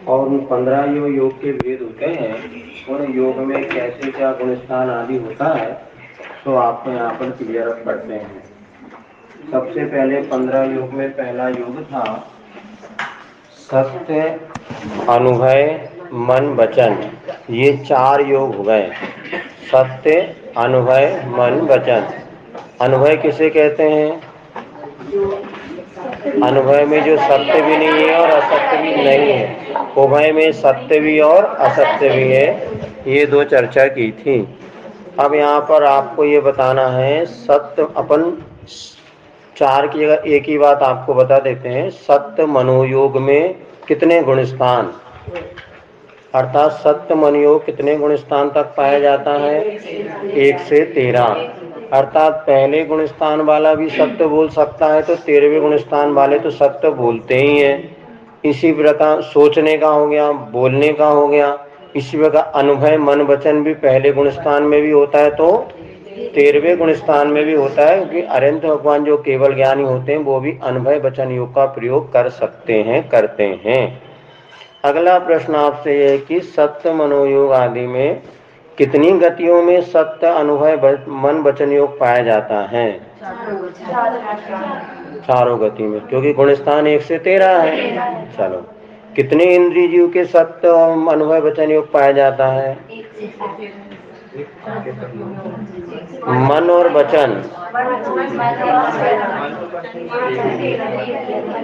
और उन 15 जो योग के भेद होते हैं, उन योग में कैसे क्या गुण स्थान आदि होता है, तो आपको यहाँ पर क्लियर करते हैं। सबसे पहले 15 योग में पहला योग था सत्य, अनुभय, मन, वचन। ये 4 योग हो गए। सत्य, अनुभय, मन, वचन। अनुभय किसे कहते हैं? अनुभय में जो सत्य भी नहीं है और असत्य भी नहीं है, उभय में सत्य भी और असत्य भी है, ये 2 चर्चा की थी। अब यहाँ पर आपको ये बताना है, सत्य अपन 4 की जगह एक ही बात आपको बता देते हैं। सत्य मनोयोग में कितने गुण स्थान, अर्थात सत्य मनोयोग कितने गुण स्थान तक पाया जाता है? 1 से 13। अर्थात पहले गुण स्थान वाला भी सत्य बोल सकता है, तो 13वें गुण स्थान वाले तो सत्य बोलते ही हैं। इसी प्रकार सोचने का हो गया, बोलने का हो गया। इसी प्रकार अनुभव, मन, वचन भी पहले गुण स्थान में भी होता है, तो 13वें गुण स्थान में भी होता है, क्योंकि अरिहंत भगवान जो केवल ज्ञानी होते हैं वो भी अनुभव वचन योग का प्रयोग कर सकते हैं, करते हैं। अगला प्रश्न आपसे यह है कि सत्य मनोयोग आदि में कितनी गतियों में सत्य, अनुभव, मन, वचन योग पाया जाता है? चारों गति में, क्योंकि गुण स्थान 1 से 13 है। चलो, कितने इंद्रिय जीव के सत्य और अनुभव वचन योग पाया जाता है? मन और वचन।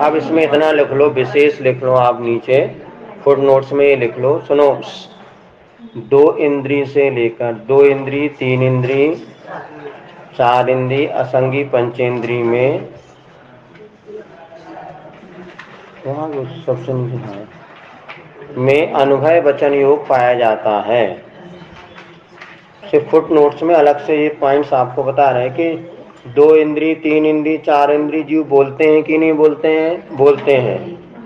अब इसमें इतना लिख लो, विशेष लिख लो आप नीचे फुट नोट्स में, ये लिख लो, सुनो। 2 इंद्रिय से लेकर 2 इंद्रिय, 3 इंद्रिय, 4 इंद्रिय, असंगी पंचेंद्रिय सबसे में अनुभव वचन योग पाया जाता है। सिर्फ फुट नोट्स में अलग से ये पॉइंट्स आपको बता रहे हैं कि 2 इंद्रिय, 3 इंद्रिय, 4 इंद्रिय जीव बोलते हैं कि नहीं बोलते हैं? बोलते हैं।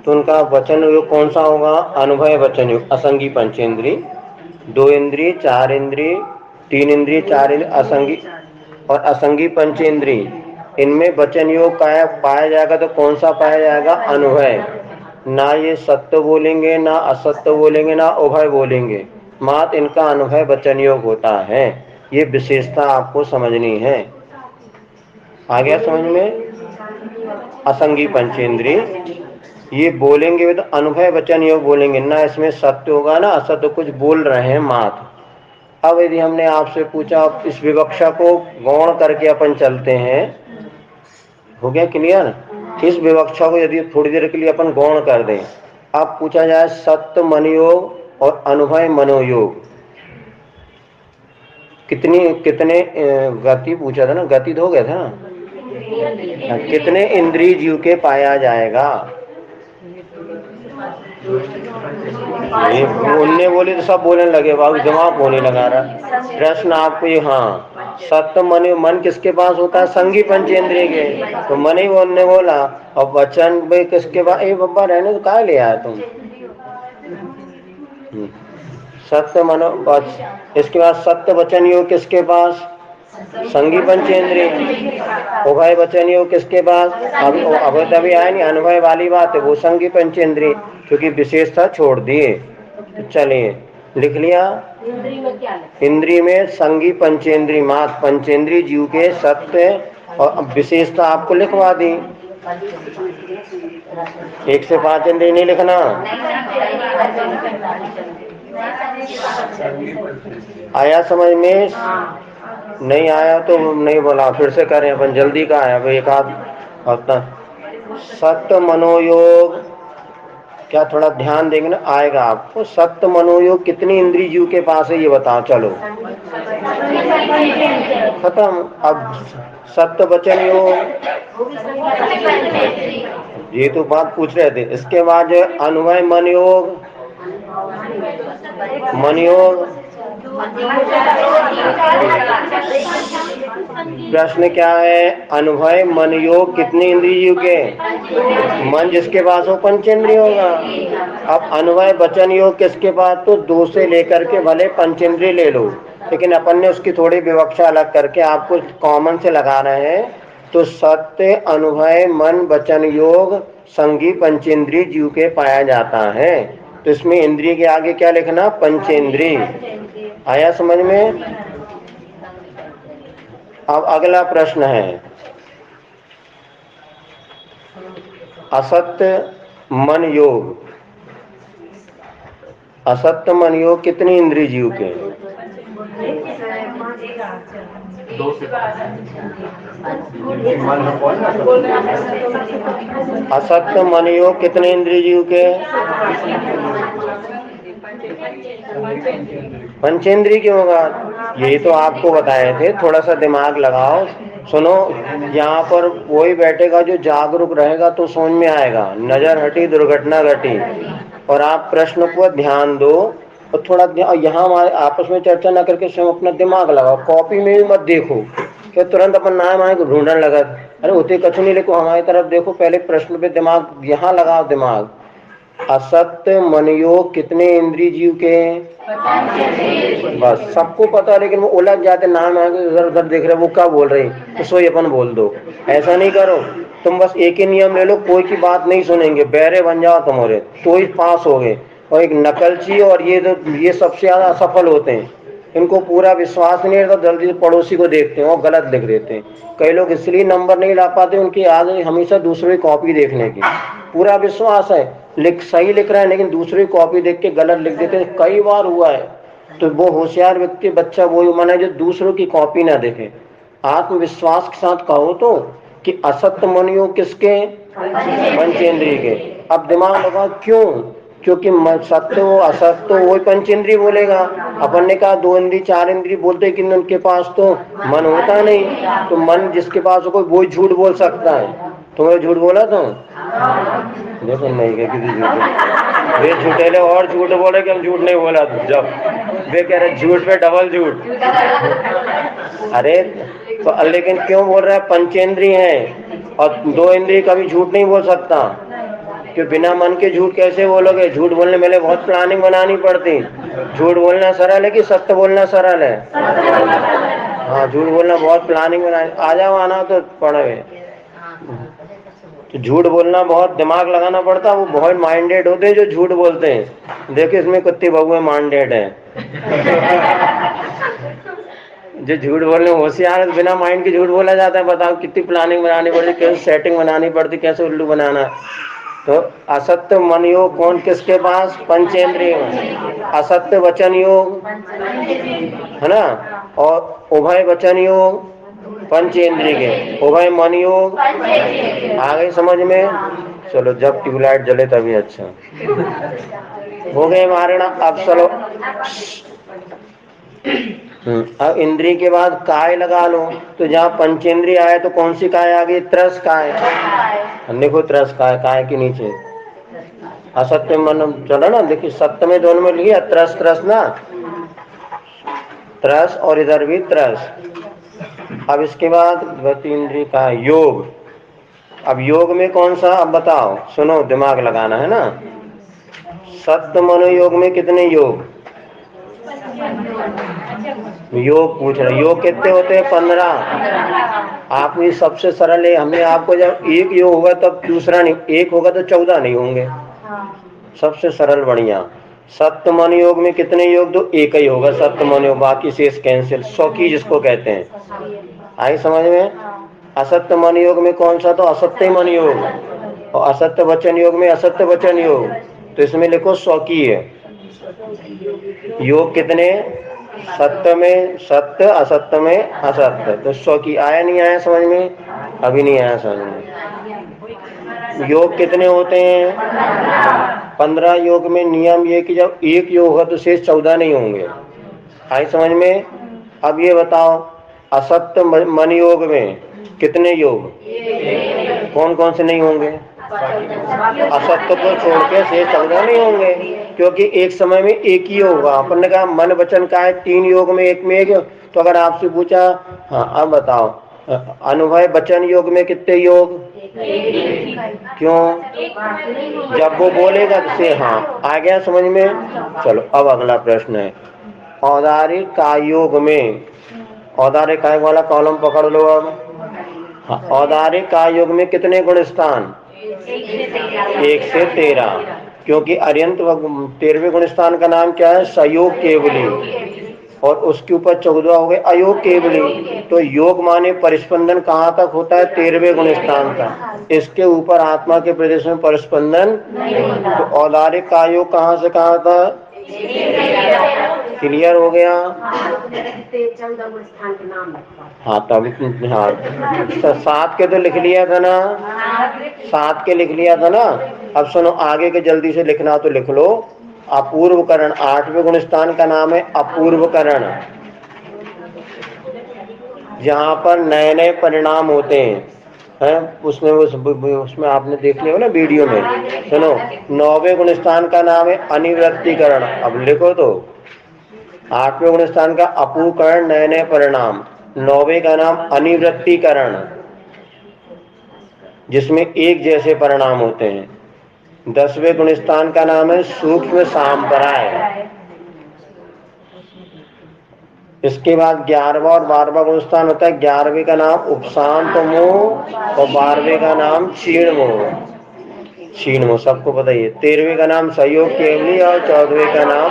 तो उनका वचन योग कौन सा होगा? अनुभव वचन योग। असंगी पंचेंद्रिय, 2 इंद्रिय, 4 इंद्रिय, 3 इंद्रिय, 4 इंद्रिय, असंगी और असंगी पंचेंद्रिय, इनमें वचन योग पाया जाएगा, तो कौन सा पाया जाएगा? अनुभव। ना ये सत्य बोलेंगे, ना असत्य बोलेंगे, ना उभय बोलेंगे, मात्र इनका अनुभव वचन योग होता है। ये विशेषता आपको समझनी है। आ गया समझ में? असंगी पंचेंद्रिय ये बोलेंगे तो अनुभव वचन योग बोलेंगे, ना इसमें सत्य होगा ना असत्य, कुछ बोल रहे हैं मात्र। अब यदि हमने आपसे पूछा, इस विवक्षा को गौण करके अपन चलते हैं, हो गया क्लियर? इस विवक्षा को यदि थोड़ी देर के लिए अपन गौण कर दें, अब पूछा जाए सत्य मनोयोग और अनुभव मनोयोग कितने गति पूछा था ना, गति तो हो गया था ना, कितने इंद्रिय जीव के पाया जाएगा? ये बोलने बोले तो सब बोलने लगे, बाबू दिमाग होने लगा रहा। प्रश्न आपको ये, हाँ, सत्य मन किसके पास होता है? संगी पंचेंद्रिय के, तो मन ही बोलने बोला। और वचन भाई किसके पास? ए बब्बा रहने तो क्या ले आया तुम? सत्य मनो, इसके बाद सत्य वचन योग किसके पास? संगी पंचेंद्रिय। उभय वचन योग किसके पास? अब तभी आया नहीं, अनुभव वाली बात है, वो संगी पंचेंद्रिय, क्योंकि विशेषता छोड़ दिए। तो चलिए लिख लिया, इंद्रिय में संगी पंचेंद्रिय, मात्र पंचेंद्रिय जीव के सत्य और विशेषता आपको लिखवा दी। 1 से 5 इंद्रिय नहीं लिखना। आया समझ में? नहीं आया तो नहीं बोला, फिर से करें अपन, जल्दी का आया भाई, एक आध हफ्ता। सत्य मनोयोग क्या थोड़ा ध्यान देंगे ना, आएगा आपको। सत्य मनोयोग कितनी इंद्रिय जीव के पास है ये बताओ। चलो खत्म। अब सत्य वचन योग, ये तो बात पूछ रहे थे। इसके बाद अनुभव मन योग, प्रश्न क्या है? अनुभव मन योग कितने इंद्रिय जीव के? मन जिसके पास हो पंचेंद्रिय होगा। अब अनुभव वचन योग किसके पास? तो 2 से लेकर के भले पंचेंद्रिय ले लो, लेकिन अपन ने उसकी थोड़ी विवक्षा अलग करके आपको कॉमन से लगा रहे हैं। तो सत्य, अनुभव, मन, वचन योग संगी पंचेंद्रिय जीव के पाया जाता है। तो इसमें इंद्रिय के आगे क्या लिखना? पंचेंद्रिय। आया समझ में? अब अगला प्रश्न है, असत्य मन योग। असत्य मन योग कितने इंद्रिय जीव के? असत्य मन योग कितने इंद्रिय जीव के? पंचेंद्रिय क्यों होगा? यही तो आपको बताए थे, थोड़ा सा दिमाग लगाओ। सुनो, यहाँ पर वही बैठेगा जो जागरूक रहेगा तो समझ में आएगा। नजर हटी दुर्घटना घटी। और आप प्रश्न को ध्यान दो और थोड़ा यहाँ आपस में चर्चा ना करके स्वयं अपना दिमाग लगाओ। कॉपी में भी मत देखो कि तुरंत अपन नाम आए को ढूंढने लगा। अरे होते कछ नहीं लिखो, हमारी तरफ देखो, पहले प्रश्न पे दिमाग यहाँ लगाओ दिमाग। असत्य मन योग कितने इंद्रिय जीव के? बस सबको पता, लेकिन वो उलझ जाते, नाम आगे इधर उधर देख रहे वो क्या बोल रहे, तो सोई अपन बोल दो। ऐसा नहीं करो, तुम बस एक ही नियम ले लो, कोई की बात नहीं सुनेंगे, बहरे बन जाओ तुम्हारे तो ही पास हो गए। और एक नकलची और ये सबसे ज्यादा असफल होते हैं। इनको पूरा विश्वास नहीं रहता, जल्दी से पड़ोसी को देखते हैं और गलत लिख देते हैं। कई लोग इसलिए नंबर नहीं ला पाते, उनकी आदत हमेशा दूसरों की कॉपी देखने की। पूरा विश्वास है, सही लिख रहे हैं, लेकिन दूसरी कॉपी देख के गलत लिख देते हैं। कई बार हुआ है। तो वो होशियार व्यक्ति बच्चा वो माना जो दूसरों की कॉपी ना देखे। आत्मविश्वास के साथ कहो तो कि असत्य मन योग किसके? पंचेंद्रिय के। अब दिमाग लगा क्यों? क्योंकि सत्य हो असत्य हो वही पंचेंद्रिय बोलेगा। अपन ने कहा 2 इंद्रिय 4 इंद्रिय बोलते, कि उनके पास तो मन होता नहीं। तो मन जिसके पास हो कोई वो झूठ बोल सकता है। तुम्हें झूठ बोला तो देखो नहीं क्या किसी झूठ, वे झूठेले और झूठ बोले कि हम झूठ नहीं बोला। जब वे कह रहे झूठ पे डबल झूठ। अरे तो लेकिन क्यों बोल रहा है? पंचेंद्रिय है और 2 इंद्रिय कभी झूठ नहीं बोल सकता। कि बिना मन के झूठ कैसे बोलोगे? झूठ बोलने में बहुत प्लानिंग बनानी पड़ती। झूठ बोलना सरल है कि सत्य बोलना सरल है? हाँ, झूठ बोलना बहुत प्लानिंग बनानी। आ जाओ, आना तो पड़े। तो झूठ बोलना बहुत दिमाग लगाना पड़ता है। वो बहुत माइंडेड होते हैं जो झूठ बोलते हैं। देखिए इसमें कुत्ती बहुएं माइंडेड है। जो झूठ बोलने होशियार है, बिना माइंड के झूठ बोला जाता है। बताओ कितनी प्लानिंग बनानी पड़ती, कैसे सेटिंग बनानी पड़ती, कैसे उल्लू बनाना। तो असत्य मन योग कौन किसके पास? पंचेंद्रिय में। असत्य वचन योग है ना, और उभय वचन योग पंचेंद्रिय के। उभय मन योग आ गई समझ में? चलो, जब ट्यूबलाइट जले तभी अच्छा। हो गए मारना। अब चलो, अब इंद्रिय के बाद काय लगा लो। तो जहाँ पंचेंद्रिय आए तो कौन सी काय आ गई? त्रस काय। देखो त्रस काय, काय के नीचे असत्य मन चलो ना। देखिए सत्य में दोनों में लिया त्रस त्रस ना, त्रस और इधर भी त्रस। अब इसके बाद इंद्रिय का योग। अब योग में कौन सा? अब बताओ, सुनो, दिमाग लगाना है ना। सत्य मनोयोग में कितने योग? योग पूछ रहे। योग कितने होते हैं? 15। आप ये सबसे सरल है। हमने आपको जब एक योग होगा तब दूसरा नहीं, एक होगा तो 14 नहीं होंगे। सबसे सरल बढ़िया। सत्य मन योग में कितने योग? तो एक ही होगा सत्य मन योग, बाकी शेष कैंसिल। 100 की जिसको कहते हैं। आई समझ में? असत्य मन योग में कौन सा? तो असत्य मन योग। और असत्य वचन योग में असत्य वचन योग। तो इसमें लिखो 100 की है। योग कितने? सत्य में सत्य, असत्य में असत्य। तो 100 की। आया नहीं आया समझ में? अभी नहीं आया समझ में? योग कितने होते हैं? 15 योग में नियम ये कि जब एक योग होगा तो शेष 14 नहीं होंगे। आई समझ में? अब ये बताओ, असत्य मन योग में कितने योग? कौन कौन से नहीं होंगे? असत्य को छोड़ के शेष 14 नहीं होंगे, क्योंकि एक समय में एक ही होगा। अपन ने कहा मन वचन का है 3 योग में एक में एक। तो अगर आपसे पूछा, हाँ अब बताओ, अनुभव वचन योग में कितने योग? क्यों? जब वो बोलेगा से हाँ आ गया समझ में? चलो, अब अगला प्रश्न है औदारिक काय योग में। औदारिक काय वाला कॉलम पकड़ लो। अब हाँ, औदारिक काय योग में कितने गुण स्थान? 1 से 13। क्योंकि अर्यंत 13वें गुण स्थान का नाम क्या है? सयोग केवली, और उसके ऊपर 14वां हो गया अयोग केवली। तो योग माने परिस्पंदन कहाँ तक होता है? 13वें गुण स्थान तक। इसके ऊपर आत्मा के प्रदेश में परिस्पंदन। तो औदारिक का योग कहाँ से कहाँ था? क्लियर हो गया? हाँ तब हाँ, तो 7 के तो लिख लिया था ना, 7 के लिख लिया था ना। अब सुनो आगे के जल्दी से लिखना तो लिख लो। अपूर्वकरण 8वें गुण स्थान का नाम है अपूर्वकरण, जहाँ पर नए नए परिणाम होते हैं उसमें आपने देख लिया ना वीडियो में। सुनो 9वें गुण स्थान का नाम है अनिवृत्तिकरण। अब लिखो तो 8वें गुण स्थान का अपूर्वकरण नए नए परिणाम, 9वें का नाम अनिवृत्तिकरण जिसमें एक जैसे परिणाम होते हैं। 10वें गुण स्थान का नाम है सूक्ष्म सांप्राय। इसके बाद 11वां और 12वां गुण स्थान होता है। 11वें का नाम उपशांत मोह और 12वें का नाम क्षीण मोह। क्षीण मोह सबको पता ही है। 13वें का नाम सहयोग केवली और 14वें का नाम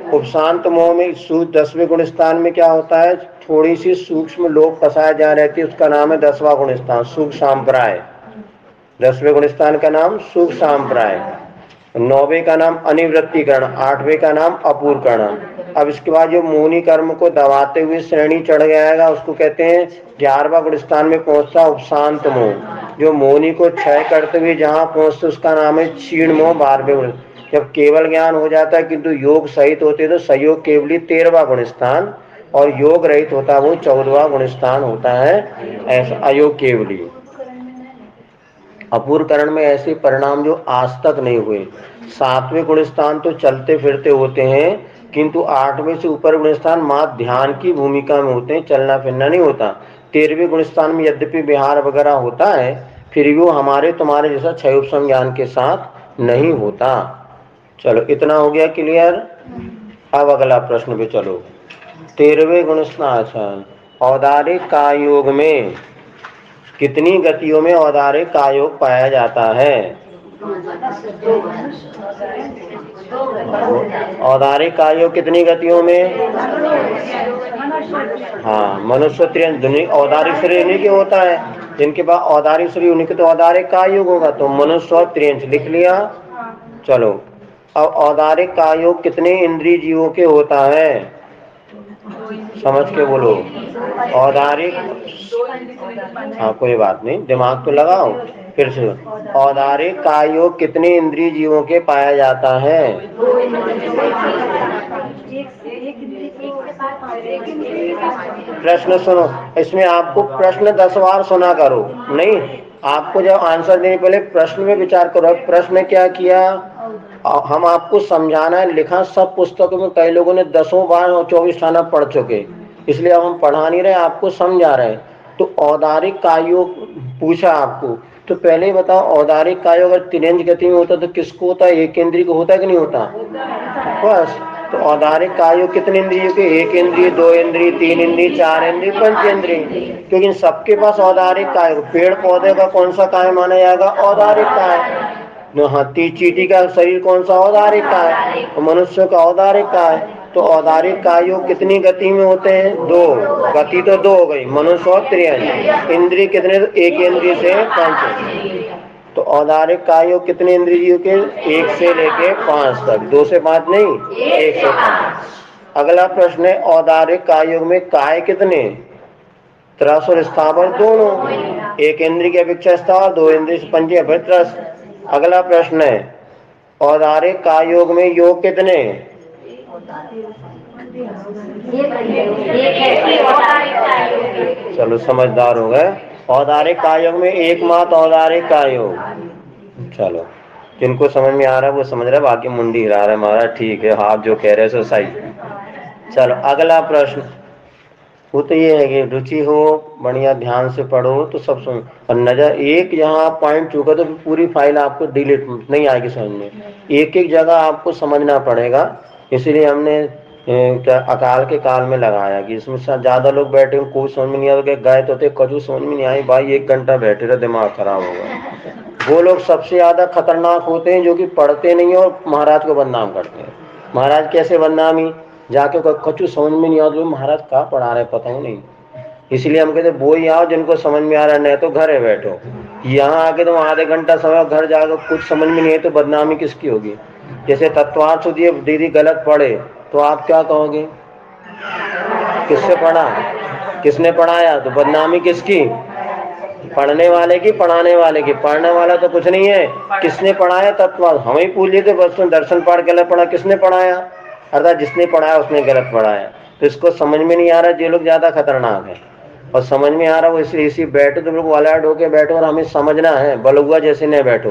उपशांत मोह में 10वें गुण स्थान में क्या होता है? थोड़ी सी सूक्ष्म लोक फसाया जा रहती है, उसका नाम है 10वां गुण स्थान सूक्ष्म सांप्राय। 10वें गुण स्थान का नाम सूक्ष्म सांप्राय, 9वें का नाम अनिवृत्तिकरण, 8वें का नाम अपूर्वकरण। अब इसके बाद जो मोहनी कर्म को दबाते हुए श्रेणी चढ़ जाएगा उसको कहते हैं 11वां गुण स्थान में पहुंचता उपशांत मोह। जो मोहनी को क्षय करते हुए जहां पहुंचते उसका नाम है क्षीण मोह 12वें गुण। जब केवल ज्ञान हो जाता है किंतु योग सहित होते तो सहयोग केवली 13वां गुण स्थान, और योग रहित होता है वो 14वां गुण स्थान होता है, ऐसा अयोग केवली। अपूर्वकरण में ऐसे परिणाम जो आज तक नहीं हुए। 7वें गुण स्थान तो चलते फिरते होते हैं, किंतु 8वें से ऊपर गुण स्थान मात्र ध्यान की भूमिका में होते हैं, चलना फिरना नहीं होता। 13वें गुण स्थान में यद्यपि विहार वगैरह होता है, फिर भी वो हमारे तुम्हारे जैसा क्षय उपशम ज्ञान के साथ नहीं होता। चलो इतना हो गया क्लियर। अब अगला प्रश्न पे चलो। 13वें गुण स्थान, अच्छा औदारिक कायोग में कितनी गतियों में औदारिक कायोग पाया जाता है? औदारिक कायोग कितनी गतियों में? हाँ मनुष्य त्रियंश औदारिक शरीर नहीं के होता है, जिनके पास औदारिक शरीर उन्हीं के तो औदारिक कायोग होगा। तो मनुष्य और त्रियंश लिख लिया। चलो अब औदारिक कायोग कितने इंद्रिय जीवों के होता है? समझ के बोलो। औदारिक, हाँ कोई बात नहीं, दिमाग तो लगाओ। फिर से औदारिक कायोग कितने इंद्रिय जीवों के पाया जाता है? प्रश्न सुनो, इसमें आपको प्रश्न 10 बार सुना करो। नहीं, आपको जब आंसर देने पहले प्रश्न में विचार करो। प्रश्न क्या किया, हम आपको समझाना है। लिखा सब पुस्तकों में कई लोगों ने 10 बार और 24 खाना पढ़ चुके, इसलिए अब हम पढ़ा नहीं रहे, आपको समझा रहे हैं। तो औदारिक कायोग पूछा आपको, तो पहले ही बताओ औदारिक कायोग अगर तिरंज गति में होता तो किसको होता है? एक इंद्रिय को होता है कि नहीं होता? बस। तो औदारिक कायोग कितने इंद्रियों के? एक इंद्रिय, 2 इंद्रिय, 3 इंद्रिय, 4 इंद्रिय, 5 इंद्रिय। क्योंकि सबके पास औदारिक कायोग। पेड़ पौधे का कौन सा काय माना जाएगा? औदारिक काय। हाथी चींटी का शरीर कौन सा? औदारिक काय। तो मनुष्य का औदारिक काय। तो औदारिक कायोग कितनी गति में होते हैं? 2 गति तो 2 हो गई, मनुष्य और त्रियंश। इंद्रिय कितने? एक इंद्रिय से 5। तो औदारिक कायोग कितने इंद्रियों के? 1 से लेके 5 तक। 2 से 5 नहीं, 1 से 5। अगला प्रश्न है औदारिक कायोग में काय कितने? त्रस और स्थावर दोनों। एक इंद्रिय की अपेक्षा स्थावर, 2 इंद्रिय से पंच फिर त्रस। अगला प्रश्न है औदारिक कायोग में योग कितने? चलो समझदार हो गए। औदारिक कायोग में एकमात्र औदारिक कायोग। चलो जिनको समझ में आ रहा है वो समझ रहा है, बाकी मुंडी हिला रहा है महाराज। ठीक है, आप जो कह रहे हैं सो सही। चलो अगला प्रश्न, वो तो ये है कि रुचि हो, बढ़िया ध्यान से पढ़ो तो सब सुन। और नजर एक यहाँ पॉइंट चुका तो पूरी फाइल आपको डिलीट नहीं आएगी समझ में। एक एक जगह आपको समझना पड़ेगा, इसीलिए हमने अकाल के काल में लगाया कि इसमें ज्यादा लोग बैठे कोई समझ में नहीं आता। गए तो थे कजू समझ में नहीं आई भाई, 1 घंटा बैठे रहे, दिमाग खराब होगा। वो लोग सबसे ज्यादा खतरनाक होते हैं जो कि पढ़ते नहीं है और महाराज को बदनाम करते हैं। महाराज कैसे बदनामी, जाके कछु समझ में नहीं आता, महाराज कहाँ पढ़ा रहे पता ही नहीं। इसलिए हम कहते वो ही आओ जिनको समझ में आ रहा, नहीं तो घरे बैठो। यहाँ आके तुम आधे घंटा समय घर जाकर कुछ समझ में नहीं है तो बदनामी किसकी होगी। जैसे तत्वार्थ सुधिए दीदी गलत पढ़े तो आप क्या कहोगे, किससे पढ़ा, किसने पढ़ाया, तो बदनामी किसकी, पढ़ने वाले की, पढ़ाने वाले की। पढ़ने वाला तो कुछ नहीं है, किसने पढ़ाया तत्वार्थ, हम ही पूछ लिए थे बस, दर्शन पाठ गलत पढ़ा, किसने पढ़ाया, अर्थात जिसने पढ़ाया उसने गलत पढ़ाया। तो इसको समझ में नहीं आ रहा, ये लोग ज्यादा खतरनाक है। और समझ में आ रहा वो इसलिए इसी बैठो तो बिल्कुल अलर्ट होके बैठो और हमें समझना है। बलुआ जैसे नहीं बैठो,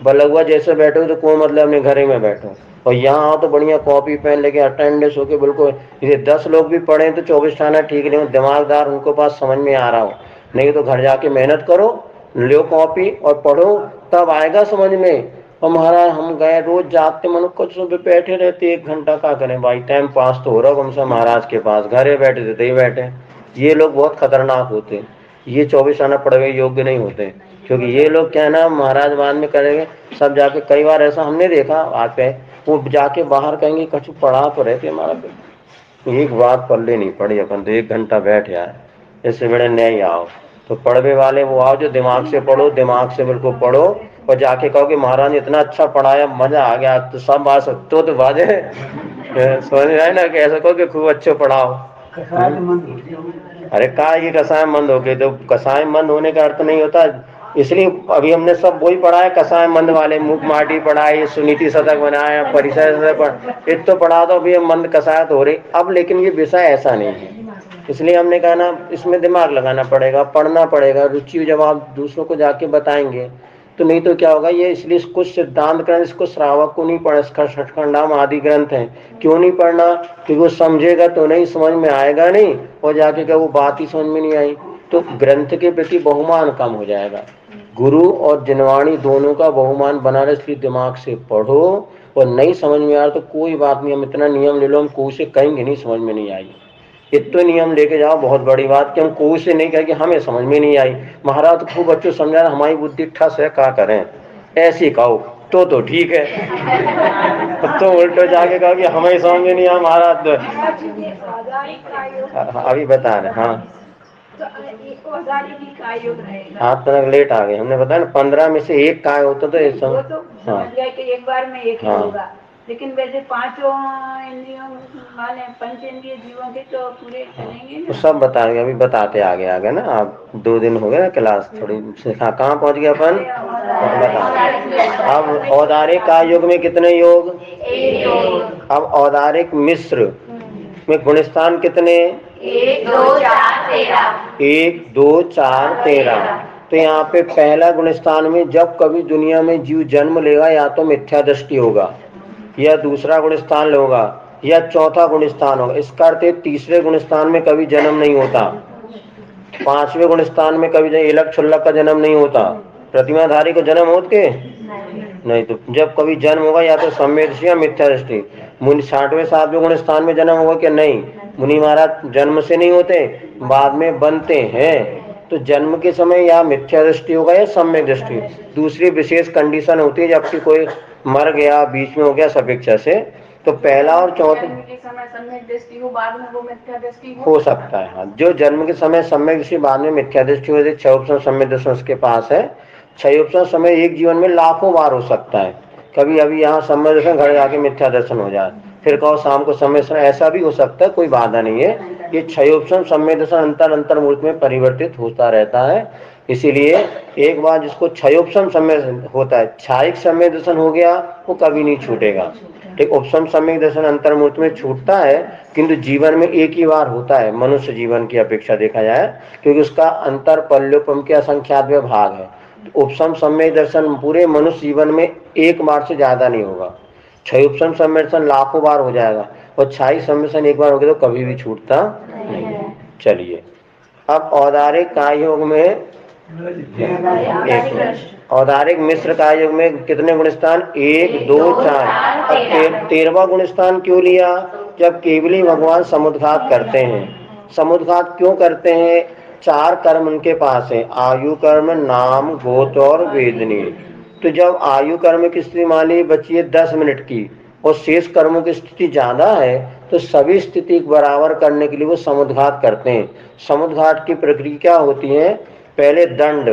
बलुआ जैसे बैठो तो कोई मतलब अपने घरे में बैठो। और यहाँ आओ तो बढ़िया कॉपी पेन लेके अटेंडेंस होके बिल्कुल, ये 10 लोग भी पढ़े तो 24 आना ठीक नहीं हो, दिमागदार उनको पास समझ में आ रहा हो। नहीं तो घर जाके मेहनत करो, लो कॉपी और पढ़ो, तब आएगा समझ में। और महाराज हम गए रोज जाते मनो कुछ सुबह बैठे रहते 1 घंटा, क्या करें भाई, टाइम पास तो हो रहा कम से महाराज के पास, घरे बैठे थे ही बैठे। ये लोग बहुत खतरनाक होते हैं, ये 24 आना पढ़े योग्य नहीं होते, क्योंकि ये लोग क्या है ना महाराज बाद में करेंगे सब जाके। कई बार ऐसा हमने देखा आके वो जाके बाहर कहेंगे कछु पढ़ा तो रहते हमारा, एक बात पल्ले नहीं पड़ी, अपन तो 1 घंटा बैठ यार, इससे बड़े नहीं आओ। तो पढ़वे वाले वो आओ जो दिमाग से पढ़ो, दिमाग से बिल्कुल पढ़ो। और जाके कहो कि महाराज ने इतना अच्छा पढ़ाया, मजा आ गया, तो सब आ सकते हो तो बाजे समझ में आए ना, कि ऐसा कहो कि खूब अच्छे पढ़ाओ। अरे का ये कसाय मंद हो गए, तो कसाय मंद होने का अर्थ नहीं होता। इसलिए अभी हमने सब वही पढ़ाया, कसाय मंद वाले, मुख माटी पढ़ाई, सुनीति शतक बनाया, परिचय शतक इत तो पढ़ा दो, अभी हम मंद कसायत हो रही अब। लेकिन ये विषय ऐसा नहीं है, इसलिए हमने कहा ना इसमें दिमाग लगाना पड़ेगा, पढ़ना पड़ेगा, रुचि जब आप दूसरों को जाके बताएंगे तो। नहीं तो क्या होगा, ये इसलिए कुछ सिद्धांत ग्रंथ इसको श्रावक को नहीं पढ़े, इसका षटखंडाम आदि ग्रंथ है। क्यों नहीं पढ़ना, क्योंकि वो समझेगा तो नहीं, समझ में आएगा नहीं, और जाके क्या वो बात ही समझ में नहीं आई तो ग्रंथ के प्रति बहुमान कम हो जाएगा। गुरु और जिनवाणी दोनों का बहुमान बना रहे, इसलिए दिमाग से पढ़ो। और नहीं समझ में आ रहा तो कोई बात नहीं, हम इतना नियम ले लो, हम कोई से कहेंगे नहीं समझ में नहीं आई, इतने नियम लेके जाओ, बहुत बड़ी बात कि हम कोई से नहीं कहें कि हमें समझ में नहीं आई। महाराज तो खूब बच्चों समझा, हमारी बुद्धि ठस है, क्या करें, ऐसे कहो तो ठीक है। तो उल्टो जाके कहो कि हमें समझ में नहीं आया महाराज। अभी बता रहे हाँ, आप तक लेट आ गए, हमने बताया ना 15 में से 1 काय होता तो एक बार में एक होगा। लेकिन वैसे 5 इंद्रियों वाले पंच इंद्रिय जीवों के तो पूरे चलेंगे ना। तो सब बता रहे, अभी बताते आगे आगे ना। आप 2 दिन हो गए ना क्लास, थोड़ी कहाँ पहुंच गए अपन, बता। अब औदारिक काय युग में कितने योग, अब औदारिक मिश्र में गुणस्थान कितने, 1 2 4 13। 1 2 4 13। तो यहाँ पे पहला गुणस्थान में जब कभी दुनिया में जीव जन्म लेगा या तो मिथ्या दृष्टि होगा, या दूसरा गुणस्थान होगा, या चौथा गुणस्थान होगा। इसका अर्थ तीसरे गुणस्थान में कभी जन्म नहीं होता, 5वें गुणस्थान में कभी इलक छुल्लक का जन्म नहीं होता, प्रतिमाधारी को जन्म होत के नहीं। तो जब कभी जन्म होगा या तो सम्यक दृष्टि या मिथ्या दृष्टि। मुनि 60वें 7वें गुणस्थान में जन्म होगा कि नहीं, मुनि महाराज जन्म से नहीं होते, बाद में बनते हैं। तो जन्म के समय या मिथ्या दृष्टि होगा या सम्यक दृष्टि। दूसरी विशेष कंडीशन होती है जबकि कोई मर गया, बीच में हो गया सपेक्षा से, तो पहला और चौथा हो सकता है। हाँ, जो जन्म के समय सम्यक दृष्टि, बाद में मिथ्या दृष्टि हो जाती, 6 ऑप्शन सम्यक दर्शन उसके पास है। 6 ऑप्शन समय एक जीवन में लाखों बार हो सकता है। कभी अभी यहाँ सम्यक दर्शन, घर जाके मिथ्या दर्शन हो जाए, फिर कहो शाम को सम्यक दर्शन, ऐसा भी हो सकता है, कोई बाधा नहीं है। ये 6 ऑप्शन सम्यक दर्शन अंतर मूर्त में परिवर्तित होता रहता है। इसीलिए एक बार जिसको 6 ऑप्शन सम्यक होता है, छायिक सम्यक दर्शन हो गया, वो कभी नहीं छूटेगा। ठीक, उपसम सम्यक दर्शन अंतर्मूर्त में छूटता है, किंतु जीवन में एक ही बार होता है, मनुष्य जीवन की अपेक्षा देखा जाए, क्योंकि उसका अंतर पल्योपम के असंख्यात भाग है। तो उपसम सम्यक दर्शन पूरे मनुष्य जीवन में एक बार से ज्यादा नहीं होगा। 6 उपसम सम्यक दर्शन लाखों बार हो जाएगा, और 6 सम्यक दर्शन एक बार हो गया तो कभी भी छूटता नहीं। चलिए, अब औदारिक काय योग में औदारिक मिश्र काय युग में कितने गुणस्थान, 1 2 4। अब 13वां गुणस्थान क्यों लिया, जब केवली भगवान समुद्घात करते हैं। समुद्घात क्यों करते हैं, 4 कर्म उनके पास है, आयु कर्म, नाम, गोत्र और वेदनी। तो जब आयु कर्म की स्थिति मान ली बची है 10 मिनट की और शेष कर्मों की स्थिति ज्यादा है, तो सभी स्थिति बराबर करने के लिए वो समुद्घात करते हैं। समुद्घात की प्रक्रिया क्या होती है? पहले दंड,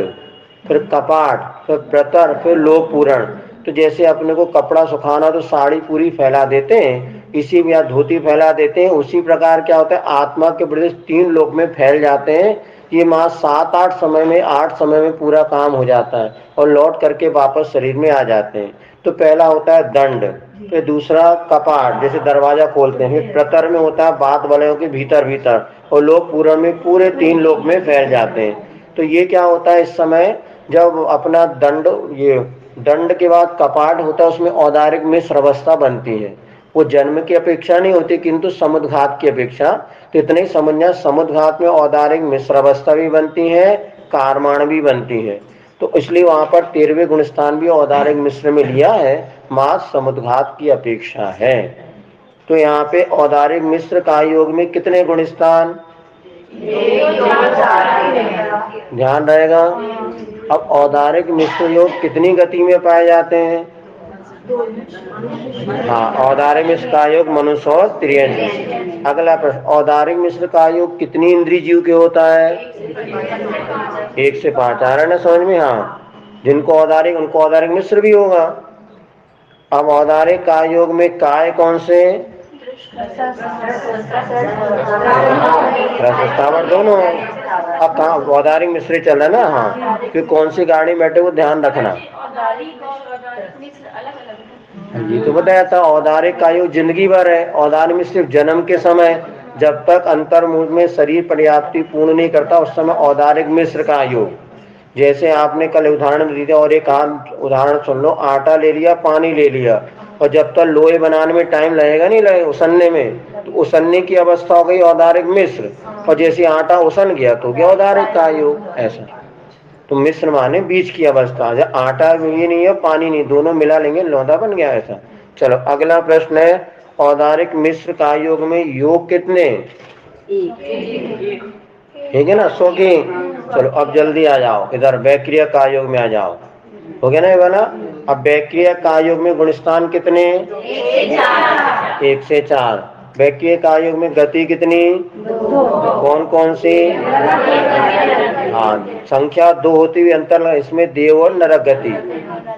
फिर कपाट, फिर प्रतर, फिर लोक पूरण। तो जैसे अपने को कपड़ा सुखाना तो साड़ी पूरी फैला देते हैं, इसी में या धोती फैला देते हैं, उसी प्रकार क्या होता है आत्मा के प्रदेश 3 लोक में फैल जाते हैं। ये माँ 7-8 समय में 8 समय में पूरा काम हो जाता है और लौट करके वापस शरीर में आ जाते हैं। तो पहला होता है दंड, फिर दूसरा कपाट जैसे दरवाजा खोलते हैं, फिर प्रतर में होता है बात वलयों के भीतर भीतर, और लोक पूरण में पूरे 3 लोक में फैल जाते हैं। तो ये क्या होता है इस समय जब अपना दंड, ये दंड के बाद कपाट होता है, उसमें औदारिक मिश्र अवस्था बनती है। वो जन्म की अपेक्षा नहीं होती किंतु समुद्घात की अपेक्षा। तो इतने ही समझना, समुद्घात में औदारिक मिश्र अवस्था भी बनती है, कारमाण भी बनती है। तो इसलिए वहां पर 13वें गुणस्थान भी औदारिक मिश्र में लिया है, मां समुद्घात की अपेक्षा है। तो यहाँ पे औदारिक मिश्र का योग में कितने गुणस्थान ध्यान रहेगा? अब औदारिक मिश्र योग कितनी गति में पाए जाते हैं? हाँ, औदारिक मिश्र का योग मनुष्य और त्रियंज। अगला प्रश्न, औदारिक मिश्र का योग कितनी इंद्रिय जीव के होता है? 1 से 5। आ रहा है ना समझ में? हाँ, जिनको औदारिक उनको औदारिक मिश्र भी होगा। अब औदारिक का योग में काय कौन से? स्थावर दोनों। अब कहाँ औदारिक मिश्र चल रहा है ना? हाँ, फिर कौन सी गाड़ी में बैठे वो ध्यान रखना। ये तो बताया था औदारिक का योग जिंदगी भर है, औदारिक में सिर्फ जन्म के समय, जब तक अंतर्मुख में शरीर पर्याप्ति पूर्ण नहीं करता उस समय औदारिक मिश्र का योग। जैसे आपने कल उदाहरण दिया, और एक उदाहरण सुन लो, आटा ले लिया, पानी ले लिया, और जब तक लोहे बनाने में टाइम लगेगा नहीं लगेगा उसनने में, तो उसनने की अवस्था हो गई औदारिक मिश्र, और जैसे आटा उसन गया तो गया औदारिक का योग। ऐसा तो मिश्र माने बीच की अवस्था, जब आटा ये नहीं है पानी नहीं, दोनों मिला लेंगे लौंदा बन गया ऐसा। चलो अगला प्रश्न है, औदारिक मिश्र का योग में योग कितने? ठीक है ना, 100 की। चलो अब जल्दी आ जाओ इधर, बैक्रिया का योग में आ जाओ। हो गया ना ये वाला? अब बैक्रिया का योग में गुणस्थान कितने? 1 से 4। बैक्रिया का योग में गति कितनी? कौन कौन सी? हाँ, संख्या 2 होती हुई अंतर, इसमें देव और नरक गति।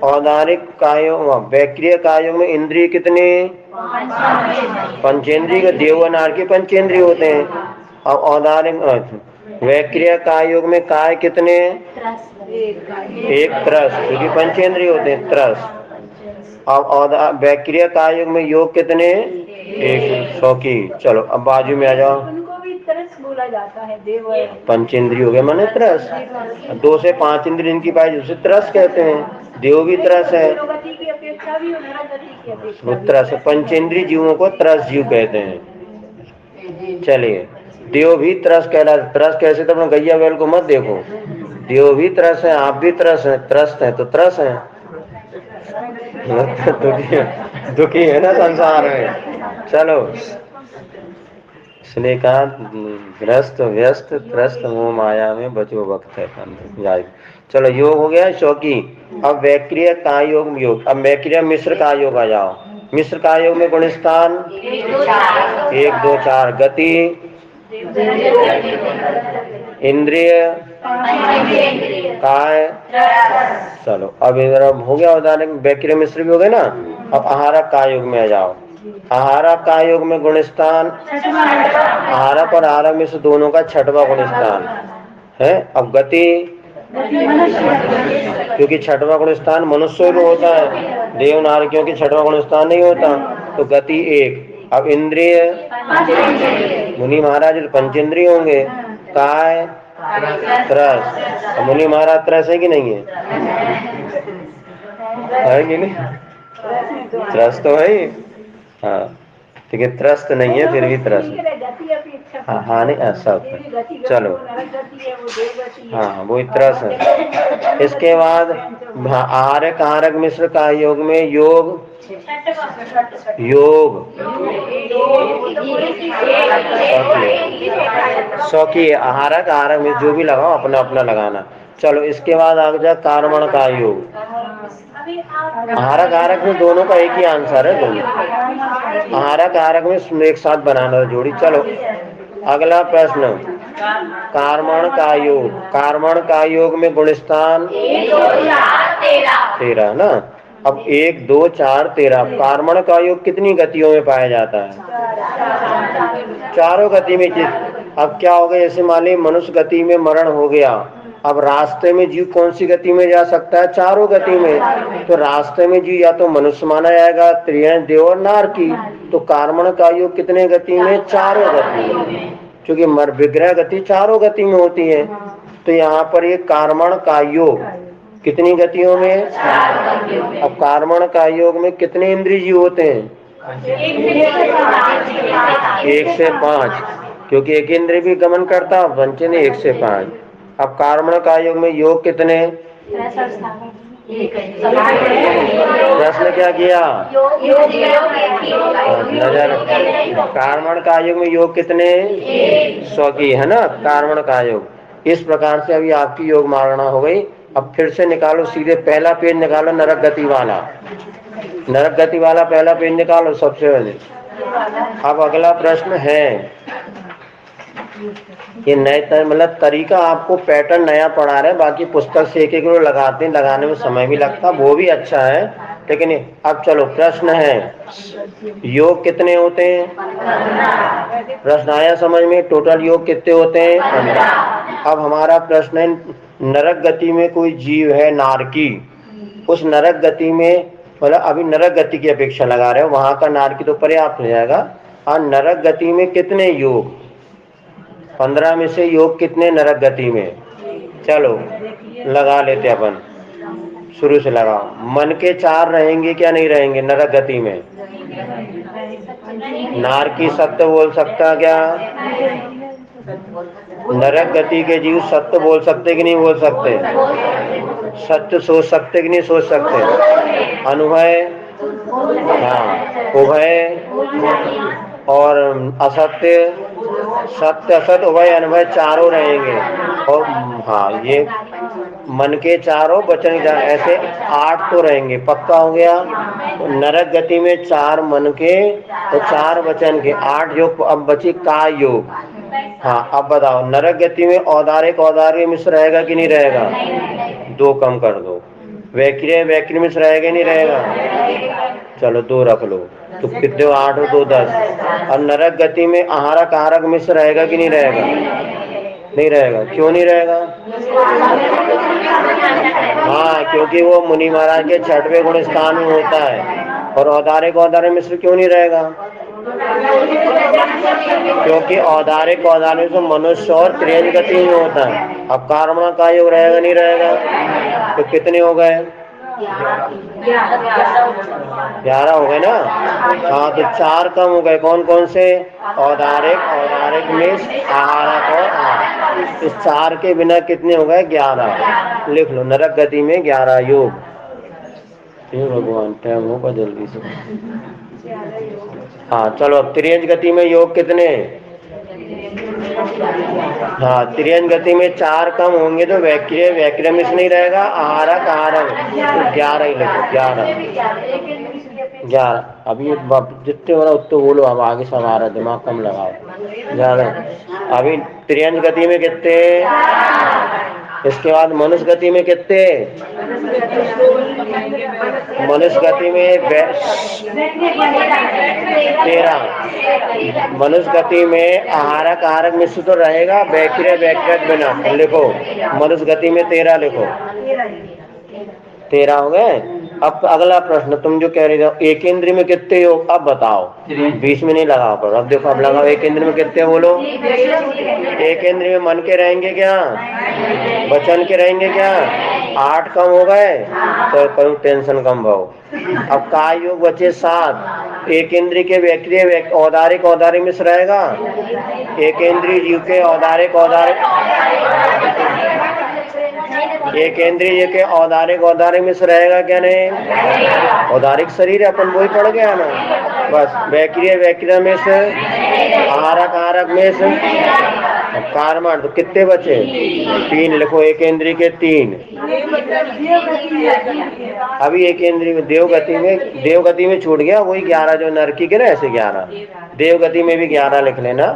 औदारिक कायोग, बैक्रिया कायोग में इंद्रिय कितने? पंचेंद्रिय। देव और नार के पंचेंद्रिय होते हैं। अब औदारिक वैक्रिया कायोग में काय कितने? 1 त्रस, क्योंकि पंचेंद्रिय होते हैं, त्रस। अब वैक्रिया कायोग में योग कितने? 100 की। चलो अब बाजू में आ जाओ, उनको भी तरस बोला जाता है, देव पंचेंद्रिय हो गए माने त्रस। 2 से 5 इंद्रिय इनकी पाई उसे त्रस कहते हैं। देव भी त्रस है, वो त्रस। पंचेंद्रिय जीवों को त्रस जीव कहते हैं। चलिए, देव भी त्रस कहला। त्रस कैसे? तो अपने गैया बैल को मत देखो, देव भी त्रस है, आप भी त्रस है, त्रस्त है तो त्रस है। दुखी है ना संसार में। चलो, इसलिए कहा ग्रस्त व्यस्त त्रस्त मोह माया में बचो वक्त है। चलो योग हो गया 100 की। अब वैक्रिय का योग योग, अब वैक्रिय मिश्र का योग आ जाओ। मिश्र का योग में गुणस्थान 1 2 4, गति इंद्रिय काय। चलो अब इधर अब हो गया उदाहरण, वैक्रिय मिश्र भी हो गए ना। अब आहारक का योग में आ जाओ। आहारक का योग में गुणस्थान, आहारक और आहारक मिश्र दोनों का 6वां गुणस्थान है। अब गति, क्योंकि 6वां गुणस्थान मनुष्य में होता है, देव नार क्योंकि 6वां गुणस्थान नहीं होता, तो गति 1। अब इंद्रिय, मुनि महाराज पंचेंद्रिय होंगे। काय त्रस, मुनि महाराज त्रस है कि नहीं है? है कि नहीं? त्रस्त तो है। हाँ ठीक है, त्रस्त नहीं है फिर भी त्रस्त। हाँ नहीं ऐसा। चलो हाँ वो त्रस है। इसके बाद आहारक आहारक मिश्र का योग में योग योग 100 की। आहारक आहारक में जो भी लगाओ अपना अपना लगाना। चलो इसके बाद आ जाए कारमण का योग। आहारक कारक में दोनों का एक ही आंसर है, दोनों आहारक कारक में एक साथ बनाना जोड़ी। चलो अगला प्रश्न, कार्मण का योग। कार्मण का योग में गुण स्थान 13 ना। अब 1 2 4 13 कार्मण का योग कितनी गतियों में पाया जाता है? चारों गति में। अब क्या हो गया, जैसे मान ली मनुष्य गति में मरण हो गया, अब रास्ते में जीव कौन सी गति में जा सकता है? चारों गति में। तो रास्ते में जीव या तो मनुष्य माना जाएगा, त्रियंश, देव और नारकी। तो कार्मण का योग कितने गति में? चारों गति में, क्योंकि मर विग्रह गति चारों गति में होती है। तो यहाँ पर ये कार्मण का योग कितनी गतियों में? अब कार्मण का योग में कितने इंद्रिय जीव होते हैं? 1 से 5, क्योंकि एक इंद्रिय भी गमन करता है, पंचेंद्रिय 1 से 5। अब कार्मण का योग में योग कितने? प्रश्न क्या किया? नजर, कार्मण का योग में योग कितने? स्वकीय है ना कार्मण का योग। इस प्रकार से अभी आपकी योग मारणा हो गई। अब फिर से निकालो, सीधे पहला पेज निकालो, नरक गति वाला। नरक गति वाला पहला पेज निकालो सबसे पहले। अब अगला प्रश्न है, ये नए मतलब तरीका आपको पैटर्न नया पढ़ा रहे हैं, बाकी पुस्तक से एक एक लगाते हैं, लगाने में समय भी लगता, वो भी अच्छा है। लेकिन अब चलो प्रश्न है, योग कितने होते हैं? प्रश्न आया समझ में? टोटल योग कितने होते हैं? 15। अब हमारा प्रश्न है, नरक गति में कोई जीव है नारकी, उस नरक गति में, मतलब अभी नरक गति की अपेक्षा लगा रहे हो, वहां का नारकी तो पर्याप्त हो जाएगा। और नरक गति में कितने योग? 15 में से योग कितने नरक गति में? चलो लगा लेते अपन, शुरू से लगाओ। मन के 4 रहेंगे क्या नहीं रहेंगे नरक गति में? नारकी सत्य बोल सकता क्या? नरक गति के जीव सत्य बोल सकते कि नहीं बोल सकते? सत्य सोच सकते कि नहीं सोच सकते? अनुभय, हाँ, उभय और असत्य, सत्य असत्य उभय अनुभय चारों रहेंगे। और हाँ, ये मन के चारों वचन ऐसे 8 तो रहेंगे, पक्का हो गया। तो नरक गति में 4 मन के और 4 वचन के, 8 योग। अब बची का योग। हाँ अब बताओ, नरक गति में औदारिक औदार्य मिश्र रहेगा कि नहीं रहेगा? 2 कम कर दो। वैक्रिय वैक्रिय मिश्र रहेगा नहीं रहेगा? चलो 2 रख लो, तो कितने? 8 और 2 10। और नरक गति में आहारक आहारक मिश्र रहेगा कि नहीं रहेगा? नहीं रहेगा। क्यों नहीं रहेगा? हाँ, क्योंकि वो मुनि महाराज के 6वें गुण स्थान में होता है। और औदारिक औदार्य मिश्र क्यों नहीं रहेगा? क्योंकि औदारिक औदार्य तो मनुष्य और त्रियंश गति में होता है। अब कार्मण का योग रहेगा नहीं रहेगा? तो कितने हो गए? 11 हो गए ना। हाँ, तो 4 कम हो गए। कौन कौन से? औदारिक, औदारिक मिश्र, आहारक और आहार। इस 4 के बिना कितने हो गए? 11। लिख लो, नरक गति में 11 योग। हे भगवान, टाइम होगा जल्दी से। हाँ चलो, अब त्रियंश गति में योग कितने? हाँ, त्रियंश गति में 4 कम होंगे तो वैक्रिय वैक्रिय मिश्र नहीं रहेगा, आहारक आहारक, तो 11 ही लिखो। 11। अभी जितने बड़ा उतने बोलो, अब आगे सब आ रहा, दिमाग कम लगाओ ज्यादा। अभी त्रियंश गति में कितने? इसके बाद मनुष्य गति में कितने? मनुष्य गति में 13। मनुष्य गति में आहारक आहारक मिश्र तो रहेगा, वैक्रिय वैक्रिय बिना। लिखो, मनुष्य गति में 13 लिखो। 13 हो गए। अब अगला प्रश्न, तुम जो कह रहे हो एक इंद्रिय में कितने योग? अब बताओ, 20 में नहीं लगाओ पर। अब देखो, अब लगाओ, एक इंद्रिय में कितने बोलो? एक इंद्रिय में मन के रहेंगे क्या? वचन के रहेंगे क्या? 8 कम हो गए तो करूँ टेंशन कम भाव। अब का योग बचे 7। एक इंद्रिय के वैक्रिय औदारिक औदार्य मिश्र रहेगा, एक इंद्रिय जीव के औदारिक औदार्य, एक इंद्रिय के औदारिक औदार्य मिश्र रहेगा क्या? नहीं, औदारिक शरीर अपन वही पड़ गया ना। बस वैक्रिय वैक्रिय मिश्र, आहारक आहारक मिश्र, अब कारमाण तो कितने बचे? 3 लिखो, एक इंद्री के 3। अभी एक इंद्री में देवगति में छूट गया वही 11 जो नरकी के ना, ऐसे 11 देवगति में भी 11 लिख लेना।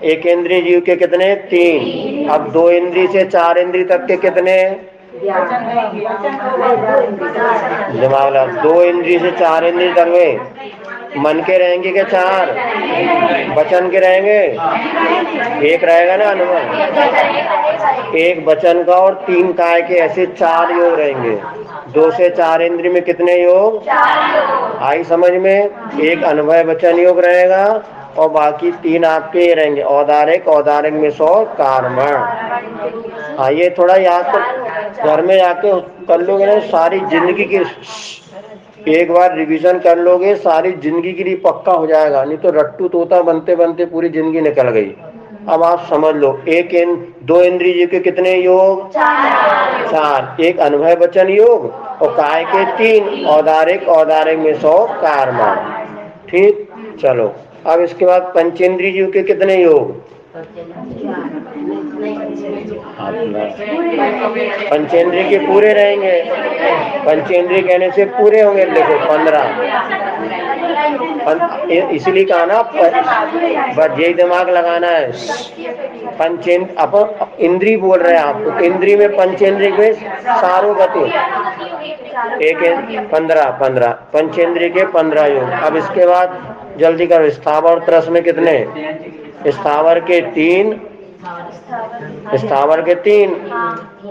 एक इंद्री जीव के कितने? 3। अब 2 इंद्री से 4 इंद्री तक के कितने? दिमाग लगा, 2 इंद्री से 4 इंद्री तक में मन के रहेंगे क्या? 4 वचन के रहेंगे? एक रहेगा ना अनुभव, एक वचन का और 3 काय के, ऐसे 4 योग रहेंगे। 2 से 4 इंद्री में कितने योग? आई समझ में? एक अनुभव वचन योग रहेगा और बाकी 3 आपके रहेंगे, औदारिक, औदारिक में 100 कार्मण। हाँ, ये थोड़ा याद कर, घर में जाके कर लोगे ना, सारी जिंदगी की एक बार रिवीजन कर लोगे, सारी जिंदगी के लिए पक्का हो जाएगा। नहीं तो रट्टू तोता बनते बनते पूरी जिंदगी निकल गई। अब आप समझ लो, 2 इंद्रिय जीव के कितने योग? 4। एक अनुभव वचन योग और काय के 3, औदारिक, औदारिक में 100 कार्मण। ठीक, चलो अब इसके बाद पंचेंद्रिय जीव के कितने योग? पंचेंद्रिय के पूरे रहेंगे, पंचेंद्रिय कहने से पूरे होंगे। देखो 15, इसलिए कहा ना, बस यही दिमाग लगाना है। पंचेंद्र अपन इंद्री बोल रहे हैं आपको, इंद्री में पंचेंद्रिय में सारो गति, एक 15 पंचेंद्रिय के 15 योग। अब इसके बाद जल्दी करो, स्थावर और त्रस में कितने? स्थावर के 3, स्थावर के 3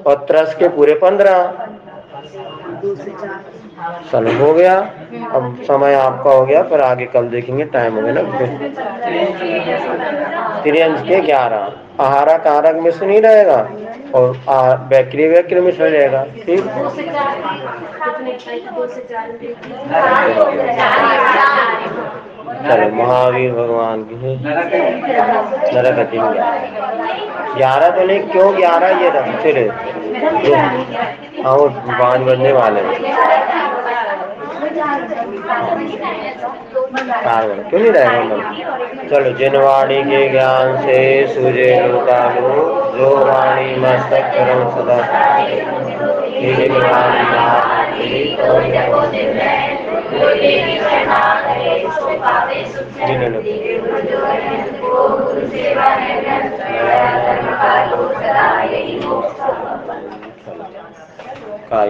और त्रस के पूरे 15। चलो हो गया। अब समय आपका हो गया, पर आगे कल देखेंगे, टाइम हो गया ना। त्रियंश के 11, आहारा कारक मिश्र नहीं रहेगा और वैक्री मिश्र रहेगा। ठीक, चलो महावीर भगवान की नरकति में 11 तो नहीं, क्यों 11 ये रख चले। हाँ, वो 5 बजने वाले क्यों नहीं रहेगा मन। चलो, जिन वाणी के ज्ञान से सूझे लोकालो, जो वाणी मस्तक करम सदा का